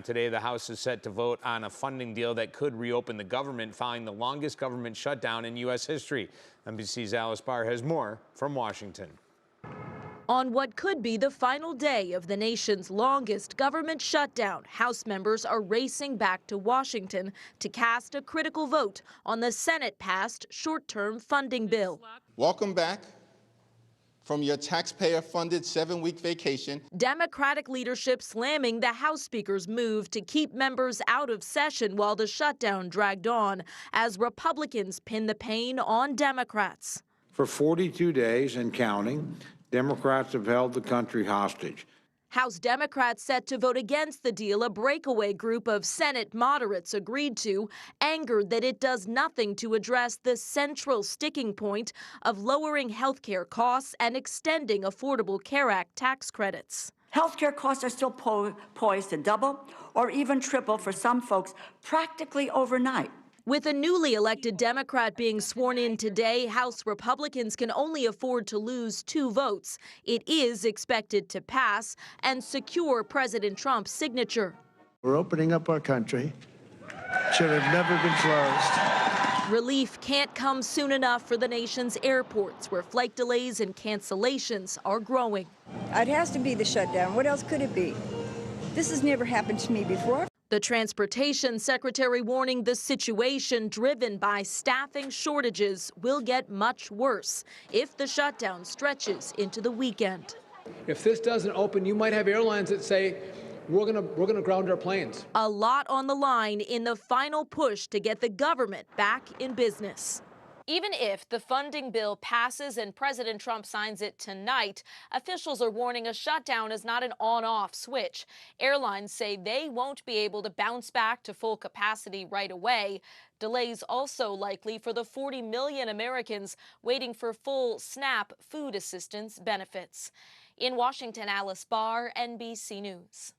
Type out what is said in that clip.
Today, the House is set to vote on a funding deal that could reopen the government following the longest government shutdown in U.S. history. NBC's Alice Barr has more from Washington. On what could be the final day of the nation's longest government shutdown, House members are racing back to Washington to cast a critical vote on the Senate-passed short-term funding bill. Welcome back from your taxpayer-funded 7-week vacation. Democratic leadership slamming the House Speaker's move to keep members out of session while the shutdown dragged on, as Republicans pin the pain on Democrats. For 42 days and counting, Democrats have held the country hostage. House Democrats set to vote against the deal a breakaway group of Senate moderates agreed to, angered that it does nothing to address the central sticking point of lowering health care costs and extending Affordable Care Act tax credits. Healthcare costs are still poised to double or even triple for some folks practically overnight. With a newly elected Democrat being sworn in today, House Republicans can only afford to lose 2 votes. It is expected to pass and secure President Trump's signature. We're opening up our country. Should have never been closed. Relief can't come soon enough for the nation's airports, where flight delays and cancellations are growing. It has to be the shutdown. What else could it be? This has never happened to me before. The Transportation Secretary warning the situation, driven by staffing shortages, will get much worse if the shutdown stretches into the weekend. If this doesn't open, you might have airlines that say, we're gonna ground our planes. A lot on the line in the final push to get the government back in business. Even if the funding bill passes and President Trump signs it tonight, officials are warning a shutdown is not an on-off switch. Airlines say they won't be able to bounce back to full capacity right away. Delays also likely for the 40 million Americans waiting for full SNAP food assistance benefits. In Washington, Alice Barr, NBC News.